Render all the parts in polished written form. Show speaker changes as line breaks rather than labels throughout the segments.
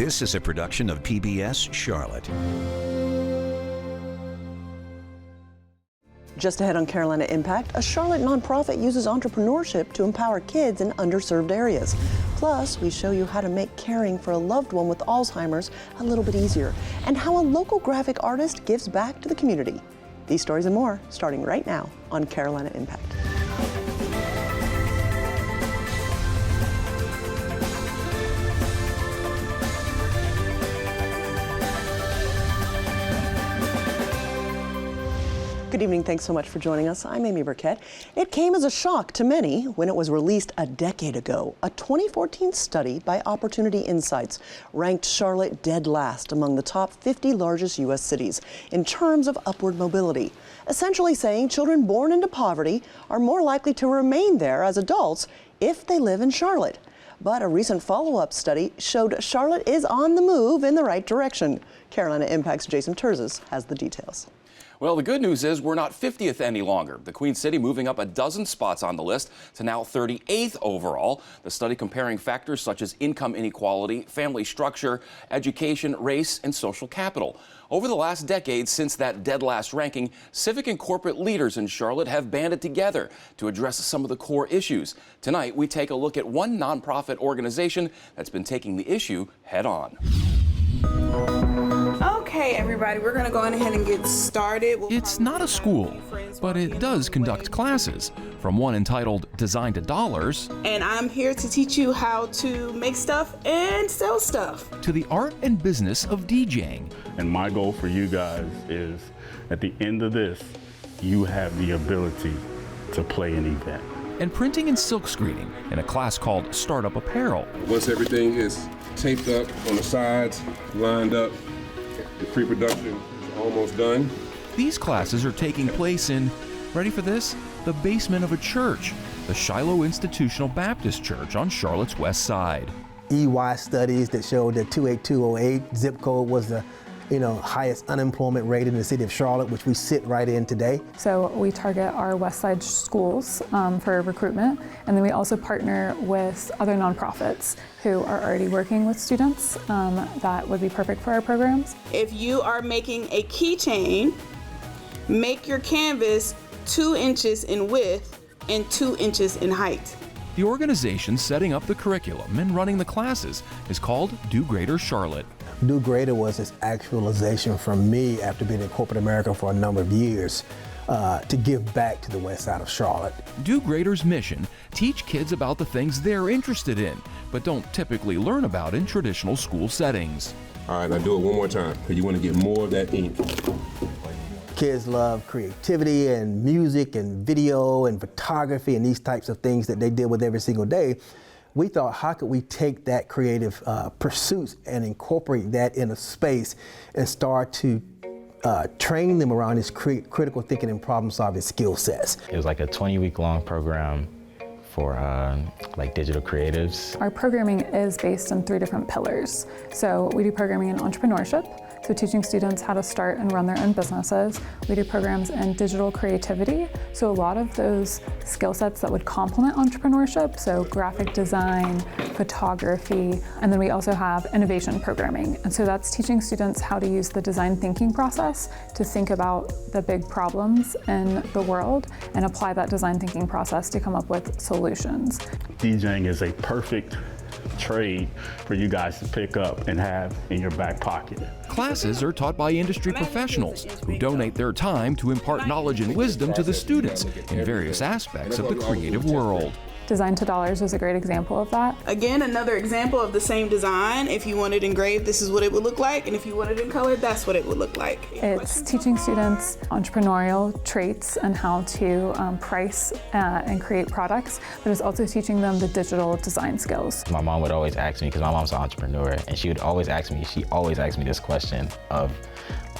This is a production of PBS Charlotte.
Just ahead on Carolina Impact, a Charlotte nonprofit uses entrepreneurship to empower kids in underserved areas. Plus, we show you how to make caring for a loved one with Alzheimer's a little bit easier, and how a local graphic artist gives back to the community. These stories and more starting right now on Carolina Impact. Good evening. Thanks so much for joining us. I'm Amy Burkett. It came as a shock to many when it was released a decade ago. A 2014 study by Opportunity Insights ranked Charlotte dead last among the top 50 largest U.S. cities in terms of upward mobility, essentially saying children born into poverty are more likely to remain there as adults if they live in Charlotte. But a recent follow-up study showed Charlotte is on the move in the right direction. Carolina Impact's Jason Terzis has the details.
Well, the good news is we're not 50th any longer. The Queen City moving up a dozen spots on the list to now 38th overall. The study comparing factors such as income inequality, family structure, education, race, and social capital. Over the last decade since that dead last ranking, civic and corporate leaders in Charlotte have banded together to address some of the core issues. Tonight, we take a look at one nonprofit organization that's been taking the issue head on.
Okay, everybody, we're going to go ahead and get started.
It's not a school, but it does conduct classes, from one entitled Design to Dollars,
and I'm here to teach you how to make stuff and sell stuff,
to the art and business of DJing.
And my goal for you guys is, at the end of this, you have the ability to play an event.
And printing and silkscreening in a class called Startup Apparel.
Once everything is taped up on the sides, lined up, the pre-production is almost done.
These classes are taking place in, ready for this, the basement of a church, the Shiloh Institutional Baptist Church on Charlotte's west side.
EY studies that showed that 28208 zip code was the highest unemployment rate in the city of Charlotte, which we sit right in today.
So we target our West Side schools for recruitment, and then we also partner with other nonprofits who are already working with students that would be perfect for our programs.
If you are making a keychain, make your canvas 2 inches in width and 2 inches in height.
The organization setting up the curriculum and running the classes is called Do Greater Charlotte.
Do Greater was this actualization from me after being in corporate America for a number of years to give back to the west side of Charlotte.
Do Greater's mission: teach kids about the things they're interested in, but don't typically learn about in traditional school settings.
All right, now do it one more time, because you want to get more of that ink.
Kids love creativity and music and video and photography and these types of things that they deal with every single day. We thought, how could we take that creative pursuits and incorporate that in a space and start to train them around these critical thinking and problem solving skill sets.
It was like a 20-week long program for digital creatives.
Our programming is based on 3 different pillars. So we do programming in entrepreneurship, so teaching students how to start and run their own businesses. We do programs in digital creativity, so a lot of those skill sets that would complement entrepreneurship, so graphic design, photography, and then we also have innovation programming. And so that's teaching students how to use the design thinking process to think about the big problems in the world and apply that design thinking process to come up with solutions.
DJing is a perfect trade for you guys to pick up and have in your back pocket.
Classes are taught by industry professionals who donate their time to impart knowledge and wisdom to the students in various aspects of the creative world.
Design to Dollars is a great example of that.
Again, another example of the same design. If you want it engraved, this is what it would look like, and if you want it in color, that's what it would look like.
It's teaching students entrepreneurial traits and how to price and create products, but it's also teaching them the digital design skills.
My mom would always ask me, because my mom's an entrepreneur, and she always asked me this question of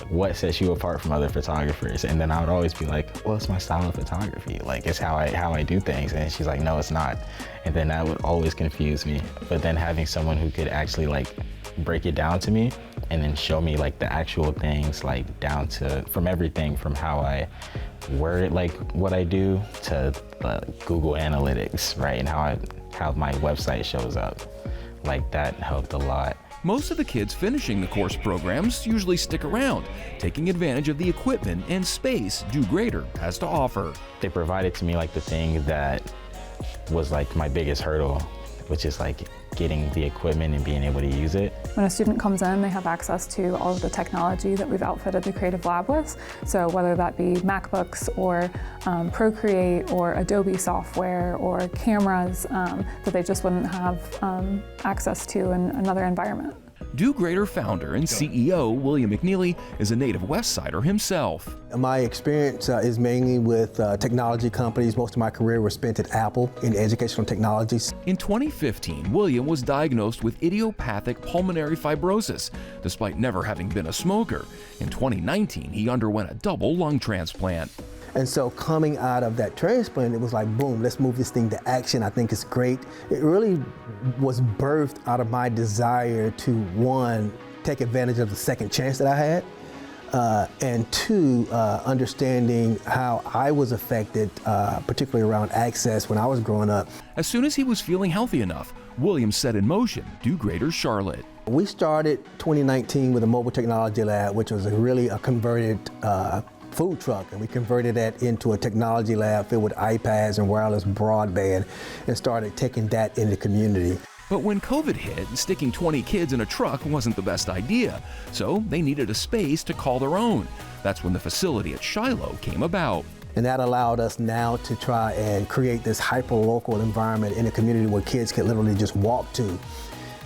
what sets you apart from other photographers? And then I would always be like, well, it's my style of photography. Like, it's how I do things. And she's like, no, it's not. And then that would always confuse me. But then having someone who could actually like break it down to me and then show me like the actual things, like down to, from everything from how I word it, like what I do, to Google Analytics, right? And how my website shows up. Like, that helped a lot.
Most of the kids finishing the course programs usually stick around, taking advantage of the equipment and space Do Greater has to offer.
They provided to me like the thing that was like my biggest hurdle, which is like getting the equipment and being able to use it.
When a student comes in, they have access to all of the technology that we've outfitted the Creative Lab with. So whether that be MacBooks or Procreate or Adobe software or cameras that they just wouldn't have access to in another environment.
Do Greater founder and CEO William McNeely is a native West Sider himself.
My experience is mainly with technology companies. Most of my career was spent at Apple in educational technologies.
In 2015, William was diagnosed with idiopathic pulmonary fibrosis, despite never having been a smoker. In 2019, he underwent a double lung transplant.
And so coming out of that transplant, it was like, boom, let's move this thing to action. I think it's great. It really was birthed out of my desire to, one, take advantage of the second chance that I had, and two, understanding how I was affected, particularly around access when I was growing up.
As soon as he was feeling healthy enough, William set in motion Do Greater Charlotte.
We started 2019 with a mobile technology lab, which was really a converted food truck, and we converted that into a technology lab filled with iPads and wireless broadband and started taking that in the community.
But when COVID hit, sticking 20 kids in a truck wasn't the best idea, so they needed a space to call their own. That's when the facility at Shiloh came about.
And that allowed us now to try and create this hyper-local environment in a community where kids could literally just walk to,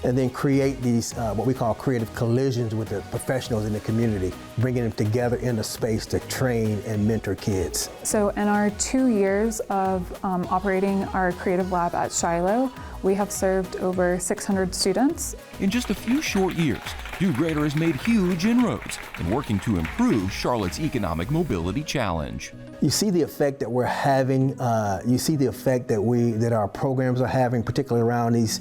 and then create these, what we call creative collisions with the professionals in the community, bringing them together in a space to train and mentor kids.
So in our 2 years of operating our Creative Lab at Shiloh, we have served over 600 students.
In just a few short years, Do Greater has made huge inroads in working to improve Charlotte's economic mobility challenge.
You see the effect that we're having, you see the effect that our programs are having, particularly around these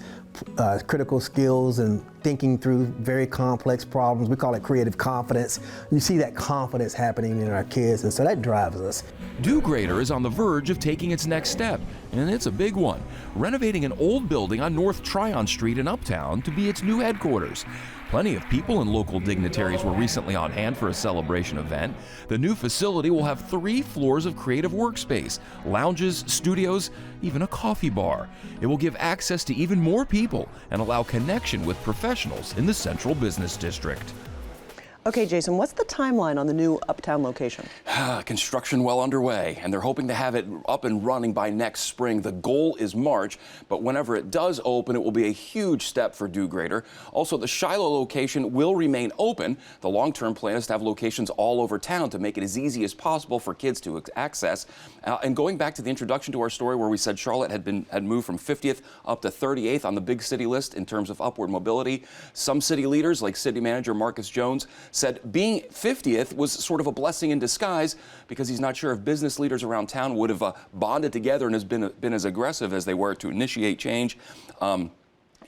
critical skills and thinking through very complex problems. We call it creative confidence. You see that confidence happening in our kids, and so that drives us.
Do Greater is on the verge of taking its next step, and it's a big one, renovating an old building on North Tryon Street in Uptown to be its new headquarters. Plenty of people and local dignitaries were recently on hand for a celebration event. The new facility will have 3 floors of creative workspace, lounges, studios, even a coffee bar. It will give access to even more people and allow connection with professionals in the Central Business District.
Okay, Jason, what's the timeline on the new Uptown location?
Construction well underway, and they're hoping to have it up and running by next spring. The goal is March, but whenever it does open, it will be a huge step for Do Greater. Also, the Shiloh location will remain open. The long-term plan is to have locations all over town to make it as easy as possible for kids to access. And going back to the introduction to our story where we said Charlotte had moved from 50th up to 38th on the big city list in terms of upward mobility, some city leaders like City Manager Marcus Jones said being 50th was sort of a blessing in disguise because he's not sure if business leaders around town would have bonded together and has been as aggressive as they were to initiate change. And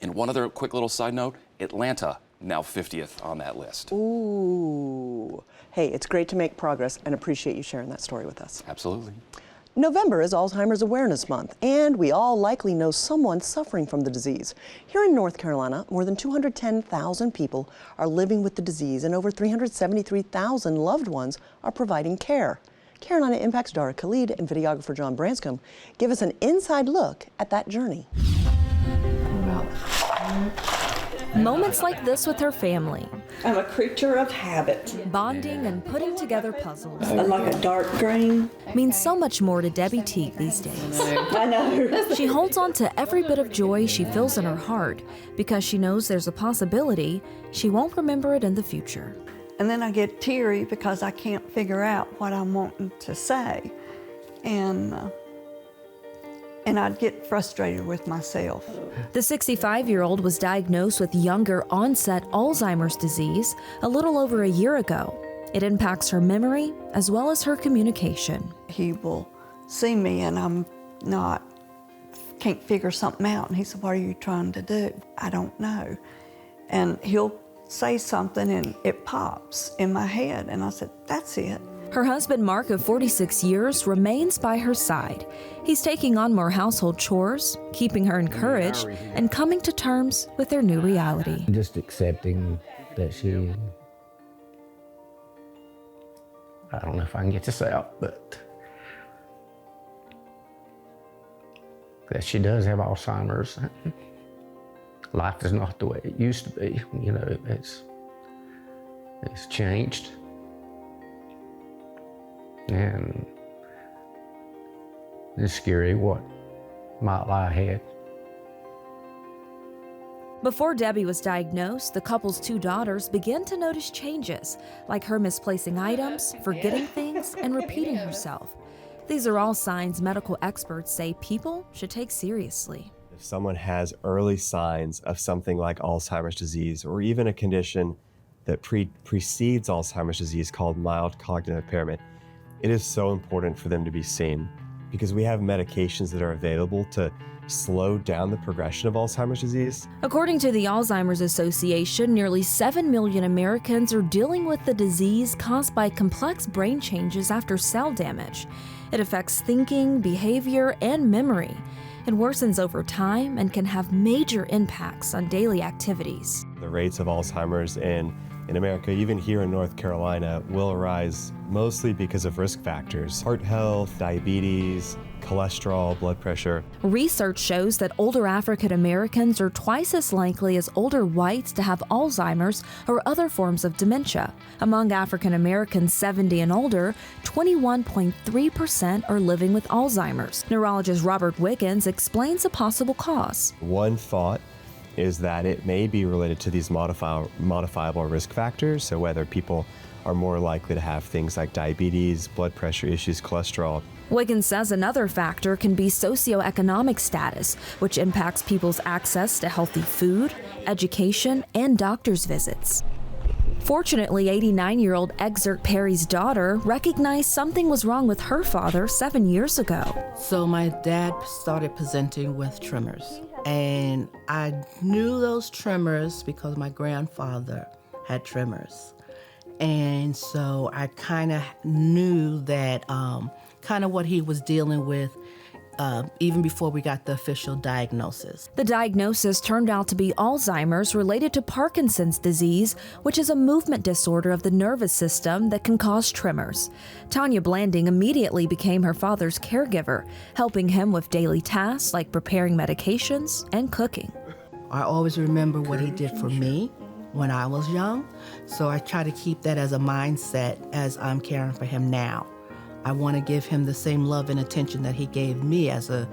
one other quick little side note, Atlanta now 50th on that list.
Ooh. Hey, it's great to make progress and appreciate you sharing that story with us.
Absolutely.
November is Alzheimer's Awareness Month, and we all likely know someone suffering from the disease. Here in North Carolina, more than 210,000 people are living with the disease, and over 373,000 loved ones are providing care. Carolina Impact's Dara Khalid and videographer John Branscombe give us an inside look at that journey.
Moments like this with her family.
I'm a creature of habit.
Bonding and putting together puzzles.
I like a dark green.
Means so much more to Debbie Teague these days.
I know.
She holds on to every bit of joy she feels in her heart because she knows there's a possibility she won't remember it in the future.
And then I get teary because I can't figure out what I'm wanting to say. And I'd get frustrated with myself.
The 65-year-old was diagnosed with younger onset Alzheimer's disease a little over a year ago. It impacts her memory as well as her communication.
He will see me and can't figure something out. And he said, "What are you trying to do?" "I don't know." And he'll say something and it pops in my head. And I said, "That's it."
Her husband, Mark, of 46 years, remains by her side. He's taking on more household chores, keeping her encouraged, and coming to terms with their new reality.
Just accepting that she, I don't know if I can get this out, but that she does have Alzheimer's. Life is not the way it used to be. You know, it's changed. And it's scary what might lie ahead.
Before Debbie was diagnosed, the couple's 2 daughters began to notice changes, like her misplacing items, forgetting things, and repeating herself. These are all signs medical experts say people should take seriously.
If someone has early signs of something like Alzheimer's disease, or even a condition that precedes Alzheimer's disease called mild cognitive impairment, it is so important for them to be seen, because we have medications that are available to slow down the progression of Alzheimer's disease.
According to the Alzheimer's Association, nearly 7 million Americans are dealing with the disease caused by complex brain changes after cell damage. It affects thinking, behavior, and memory. It worsens over time and can have major impacts on daily activities.
The rates of Alzheimer's in America, even here in North Carolina, will rise mostly because of risk factors: heart health, diabetes, cholesterol, blood pressure.
Research shows that older African Americans are twice as likely as older whites to have Alzheimer's or other forms of dementia. Among African Americans 70 and older, 21.3% are living with Alzheimer's. Neurologist Robert Wiggins explains a possible cause.
One thought is that it may be related to these modifiable risk factors, so whether people are more likely to have things like diabetes, blood pressure issues, cholesterol.
Wiggins says another factor can be socioeconomic status, which impacts people's access to healthy food, education, and doctor's visits. Fortunately, 89-year-old Exert Perry's daughter recognized something was wrong with her father 7 years ago.
So my dad started presenting with tremors, and I knew those tremors because my grandfather had tremors. And so I kind of knew that kind of what he was dealing with even before we got the official diagnosis.
The diagnosis turned out to be Alzheimer's related to Parkinson's disease, which is a movement disorder of the nervous system that can cause tremors. Tanya Blanding immediately became her father's caregiver, helping him with daily tasks like preparing medications and cooking.
I always remember what he did for me when I was young, so I try to keep that as a mindset as I'm caring for him now. I want to give him the same love and attention that he gave me as a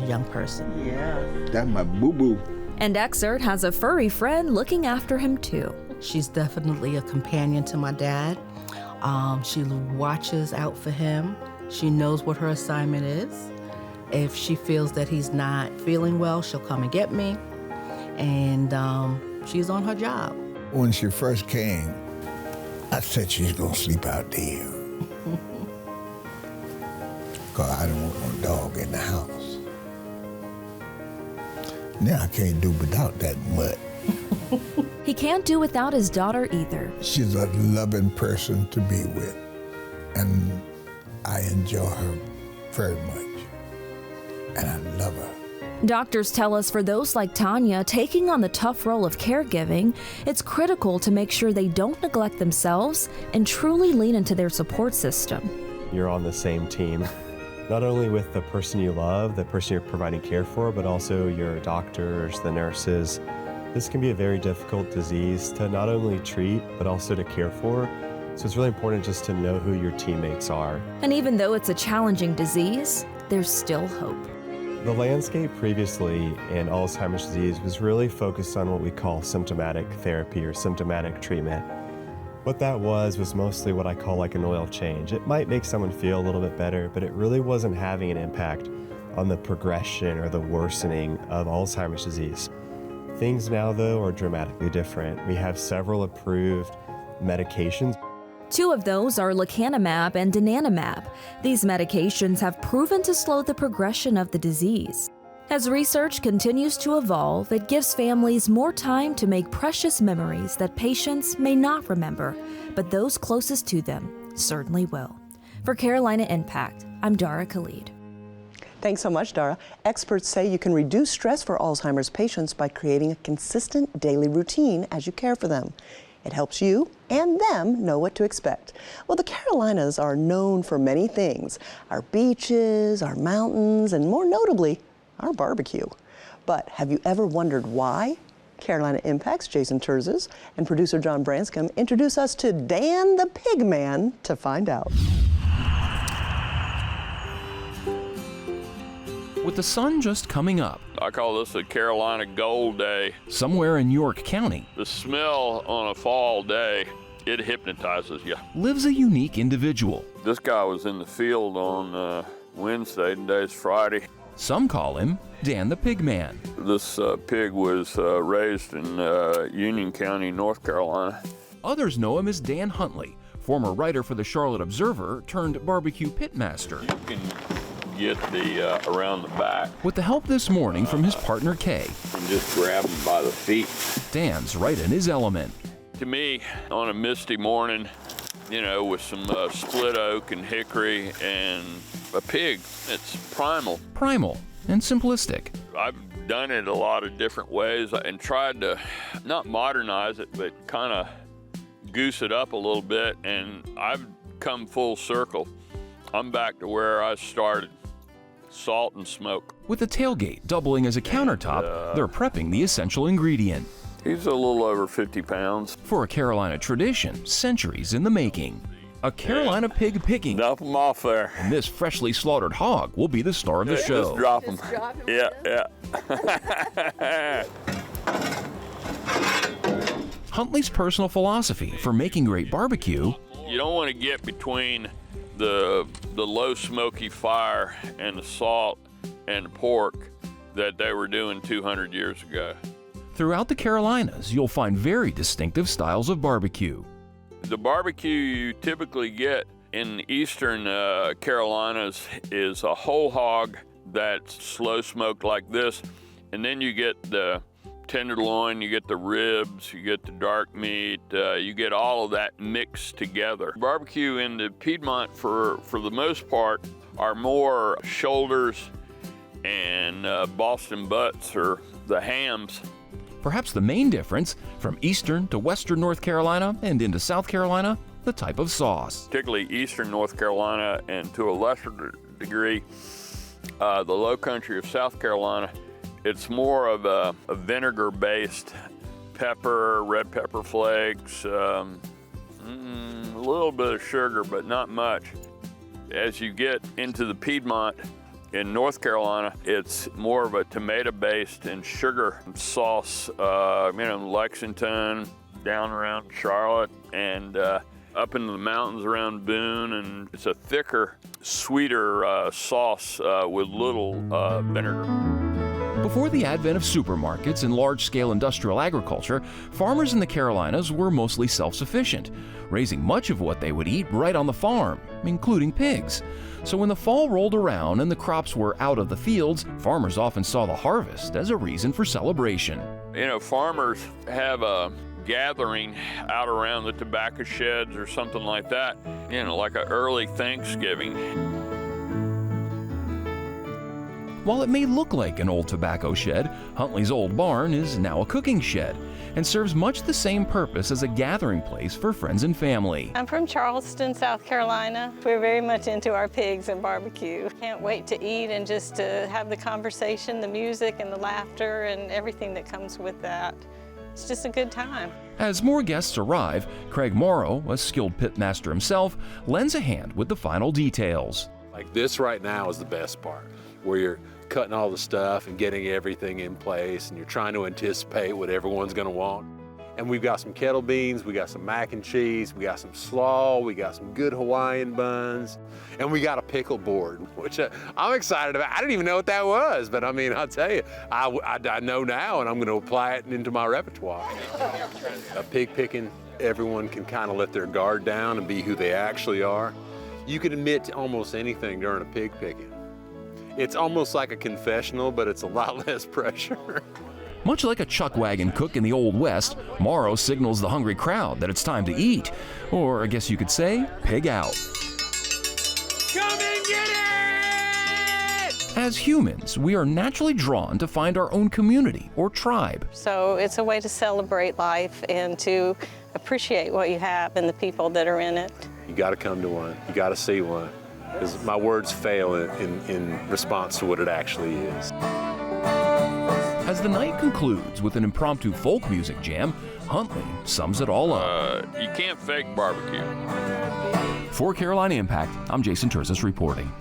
young person.
Yeah. That's my boo-boo.
And Exert has a furry friend looking after him too.
She's definitely a companion to my dad. She watches out for him. She knows what her assignment is. If she feels that he's not feeling well, she'll come and get me. And she's on her job.
When she first came, I said she's gonna sleep out there. Because I don't want no dog in the house. Now I can't do without that mutt.
He can't do without his daughter either.
She's a loving person to be with, and I enjoy her very much, and I love her.
Doctors tell us for those like Tanya taking on the tough role of caregiving, it's critical to make sure they don't neglect themselves and truly lean into their support system.
You're on the same team, not only with the person you love, the person you're providing care for, but also your doctors, the nurses. This can be a very difficult disease to not only treat, but also to care for. So it's really important just to know who your teammates are.
And even though it's a challenging disease, there's still hope.
The landscape previously in Alzheimer's disease was really focused on what we call symptomatic therapy or symptomatic treatment. What that was mostly what I call like an oil change. It might make someone feel a little bit better, but it really wasn't having an impact on the progression or the worsening of Alzheimer's disease. Things now, though, are dramatically different. We have several approved medications.
2 of those are lecanemab and donanemab. These medications have proven to slow the progression of the disease. As research continues to evolve, it gives families more time to make precious memories that patients may not remember, but those closest to them certainly will. For Carolina Impact, I'm Dara Khalid.
Thanks so much, Dara. Experts say you can reduce stress for Alzheimer's patients by creating a consistent daily routine as you care for them. It helps you and them know what to expect. Well, the Carolinas are known for many things: our beaches, our mountains, and more notably, our barbecue. But have you ever wondered why? Carolina Impact's Jason Terzis and producer John Branscombe introduce us to Dan the Pig Man to find out.
With the sun just coming up,
I call this a Carolina Gold Day.
somewhere in York County,
The smell on a fall day, it hypnotizes you.
lives a unique individual.
This guy was in the field on Wednesday, today's Friday.
Some call him Dan the Pig Man.
This pig was raised in Union County, North Carolina.
Others know him as Dan Huntley, former writer for the Charlotte Observer turned barbecue pitmaster.
You can get the around the back
With the help this morning from his partner Kay,
and just grab him by the feet.
Dan's right in his element.
To me, on a misty morning, you know, with some split oak and hickory and a pig, it's primal.
Primal and simplistic.
I've done it a lot of different ways and tried to not modernize it, but kind of goose it up a little bit, and I've come full circle. I'm back to where I started, salt and smoke.
With the tailgate doubling as a countertop, they're prepping the essential ingredient.
He's a little over 50 pounds.
For a Carolina tradition, centuries in the making. A Carolina pig picking.
Dump him off there.
And this freshly slaughtered hog will be the star of the show.
Just drop him. Yeah.
Huntley's personal philosophy for making great barbecue:
You don't want to get between the low smoky fire and the salt and the pork that they were doing 200 years ago.
throughout the Carolinas, you'll find very distinctive styles of barbecue.
The barbecue you typically get in the eastern Carolinas is a whole hog that's slow smoked like this, and then you get the tenderloin, you get the ribs, you get the dark meat, you get all of that mixed together. Barbecue in the Piedmont, for the most part, are more shoulders and Boston butts, or the hams.
Perhaps the main difference from eastern to western North Carolina and into South Carolina, the type of sauce.
Particularly eastern North Carolina, and to a lesser degree, the low country of South Carolina, it's more of a vinegar-based pepper, red pepper flakes, a little bit of sugar, but not much. As you get into the Piedmont in North Carolina, it's more of a tomato-based and sugar sauce, Lexington, down around Charlotte, and up into the mountains around Boone, and it's a thicker, sweeter sauce with little vinegar.
Before the advent of supermarkets and large-scale industrial agriculture, farmers in the Carolinas were mostly self-sufficient, raising much of what they would eat right on the farm, including pigs. So when the fall rolled around and the crops were out of the fields, farmers often saw the harvest as a reason for celebration.
You know, farmers have a gathering out around the tobacco sheds or something like that, like an early Thanksgiving.
While it may look like an old tobacco shed, Huntley's old barn is now a cooking shed and serves much the same purpose as a gathering place for friends and family.
I'm from Charleston, South Carolina. We're very much into our pigs and barbecue. Can't wait to eat and just to have the conversation, the music and the laughter and everything that comes with that. It's just a good time.
As more guests arrive, Craig Morrow, a skilled pitmaster himself, lends a hand with the final details.
Like this right now is the best part, where you're cutting all the stuff and getting everything in place, and you're trying to anticipate what everyone's gonna want. And we've got some kettle beans, we got some mac and cheese, we got some slaw, we got some good Hawaiian buns, and we got a pickle board, which I'm excited about. I didn't even know what that was, but I mean, I'll tell you, I know now, and I'm gonna apply it into my repertoire. A pig picking, everyone can kind of let their guard down and be who they actually are. You can admit to almost anything during a pig picking. It's almost like a confessional, but it's a lot less pressure.
Much like a chuck wagon cook in the Old West, Morrow signals the hungry crowd that it's time to eat. Or I guess you could say, pig out.
Come and get it!
As humans, we are naturally drawn to find our own community or tribe.
So it's a way to celebrate life and to appreciate what you have and the people that are in it.
You got to come to one. You got to see one. Because my words fail in response to what it actually is.
As the night concludes with an impromptu folk music jam, Huntley sums it all up.
You can't fake barbecue.
For Carolina Impact, I'm Jason Terzis reporting.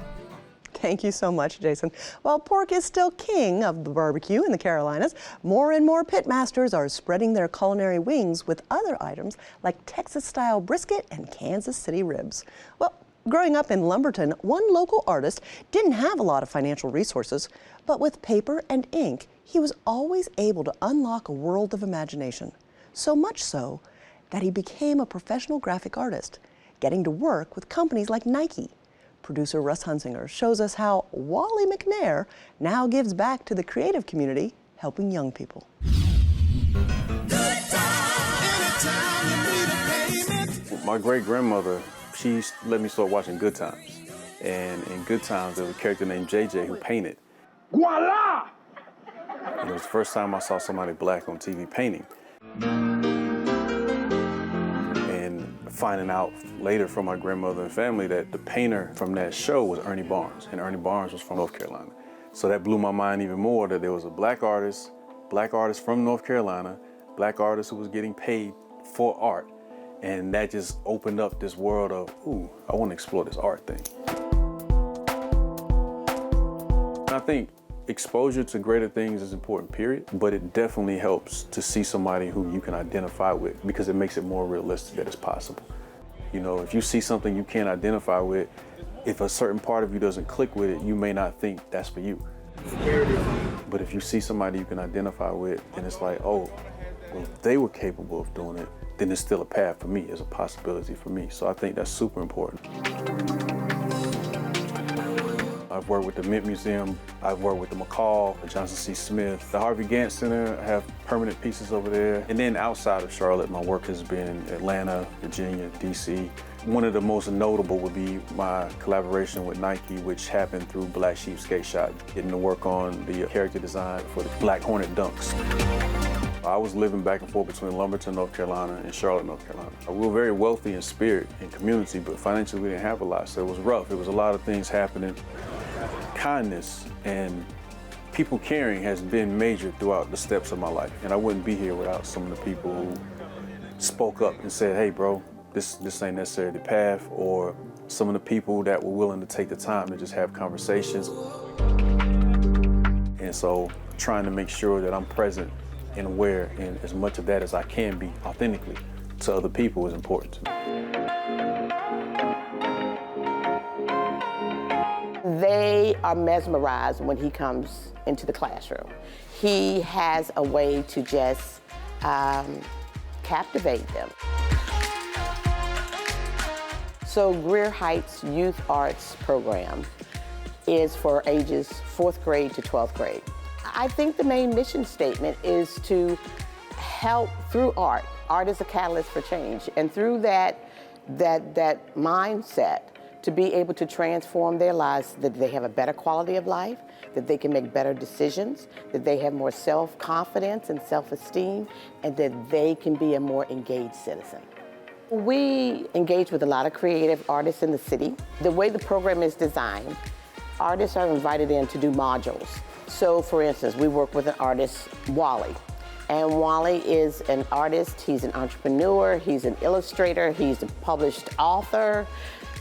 Thank you so much, Jason. While pork is still king of the barbecue in the Carolinas, more and more pitmasters are spreading their culinary wings with other items like Texas-style brisket and Kansas City ribs. Well, growing up in Lumberton, one local artist didn't have a lot of financial resources, but with paper and ink, he was always able to unlock a world of imagination. So much so that he became a professional graphic artist, getting to work with companies like Nike. Producer Russ Hunsinger shows us how Wally McNair now gives back to the creative community, helping young people.
My great-grandmother, she let me start watching Good Times. And in Good Times, there was a character named JJ who painted.
Voila!
And it was the first time I saw somebody black on TV painting. And finding out later from my grandmother and family that the painter from that show was Ernie Barnes, and Ernie Barnes was from North Carolina. So that blew my mind even more that there was a black artist from North Carolina, black artist who was getting paid for art. And that just opened up this world of, ooh, I want to explore this art thing. I think exposure to greater things is important, period, but it definitely helps to see somebody who you can identify with because it makes it more realistic that it's possible. You know, if you see something you can't identify with, if a certain part of you doesn't click with it, you may not think that's for you. But if you see somebody you can identify with, then it's like, oh, well, if they were capable of doing it, then it's still a path for me, it's a possibility for me. So I think that's super important. I've worked with the Mint Museum, I've worked with the McCall, the Johnson C. Smith, the Harvey Gantt Center. I have permanent pieces over there. And then outside of Charlotte, my work has been Atlanta, Virginia, DC. One of the most notable would be my collaboration with Nike, which happened through Black Sheep Skate Shop, getting to work on the character design for the Black Hornet Dunks. I was living back and forth between Lumberton, North Carolina, and Charlotte, North Carolina. We were very wealthy in spirit and community, but financially we didn't have a lot, so it was rough. It was a lot of things happening. Kindness and people caring has been major throughout the steps of my life, and I wouldn't be here without some of the people who spoke up and said, hey bro, this ain't necessarily the path, or some of the people that were willing to take the time to just have conversations. And so trying to make sure that I'm present and aware in as much of that as I can be authentically to other people is important to me.
They are mesmerized when he comes into the classroom. He has a way to just captivate them. So Greer Heights Youth Arts Program is for ages 4th grade to 12th grade. I think the main mission statement is to help through art. Art is a catalyst for change, and through that mindset, to be able to transform their lives, that they have a better quality of life, that they can make better decisions, that they have more self-confidence and self-esteem, and that they can be a more engaged citizen. We engage with a lot of creative artists in the city. The way the program is designed, artists are invited in to do modules. So for instance, we work with an artist, Wally. And Wally is an artist, he's an entrepreneur, he's an illustrator, he's a published author,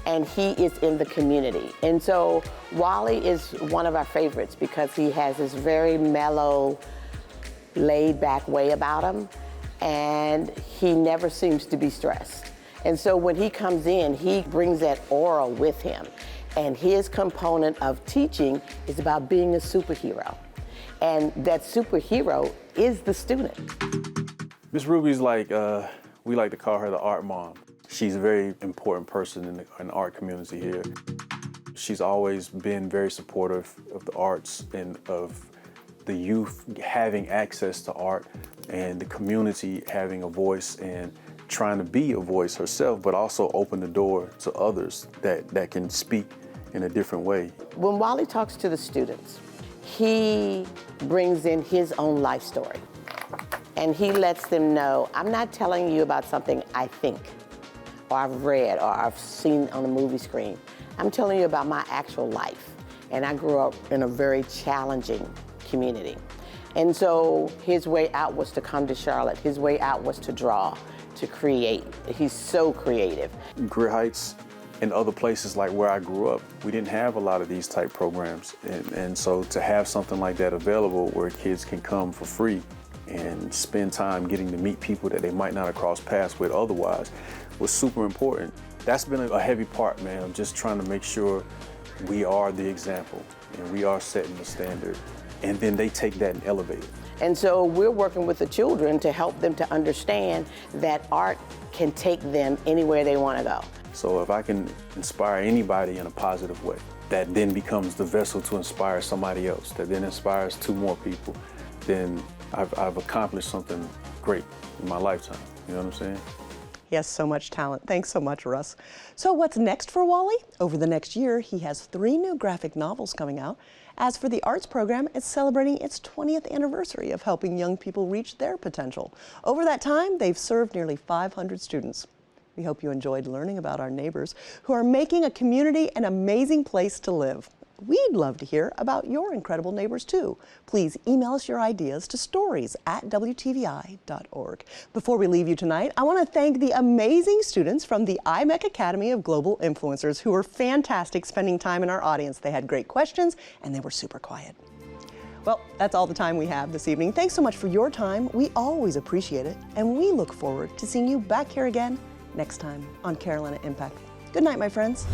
and he is in the community. And so Wally is one of our favorites because he has this very mellow, laid-back way about him, and he never seems to be stressed. And so when he comes in, he brings that aura with him. And his component of teaching is about being a superhero. And that superhero is the student.
Miss Ruby's like, we like to call her the art mom. She's a very important person in the art community here. She's always been very supportive of the arts and of the youth having access to art and the community having a voice and trying to be a voice herself, but also open the door to others that can speak in a different way.
When Wally talks to the students, he brings in his own life story. And he lets them know, I'm not telling you about something I think, or I've read, or I've seen on a movie screen. I'm telling you about my actual life. And I grew up in a very challenging community. And so his way out was to come to Charlotte. His way out was to draw, to create. He's so creative.
Greer Heights and other places like where I grew up, we didn't have a lot of these type programs. And so to have something like that available where kids can come for free and spend time getting to meet people that they might not have crossed paths with otherwise was super important. That's been a heavy part, man, of just trying to make sure we are the example and we are setting the standard. And then they take that and elevate it.
And so we're working with the children to help them to understand that art can take them anywhere they want to go.
So if I can inspire anybody in a positive way, that then becomes the vessel to inspire somebody else, that then inspires 2 more people, then I've accomplished something great in my lifetime. You know what I'm saying?
He has so much talent. Thanks so much, Russ. So what's next for Wally? Over the next year, he has 3 new graphic novels coming out. As for the arts program, it's celebrating its 20th anniversary of helping young people reach their potential. Over that time, they've served nearly 500 students. We hope you enjoyed learning about our neighbors who are making a community an amazing place to live. We'd love to hear about your incredible neighbors too. Please email us your ideas to stories@WTVI.org. Before we leave you tonight, I want to thank the amazing students from the IMEC Academy of Global Influencers who were fantastic spending time in our audience. They had great questions and they were super quiet. Well, that's all the time we have this evening. Thanks so much for your time. We always appreciate it, and we look forward to seeing you back here again next time on Carolina Impact. Good night, my friends.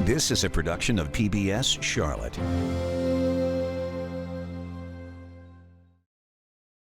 This is a production of PBS Charlotte.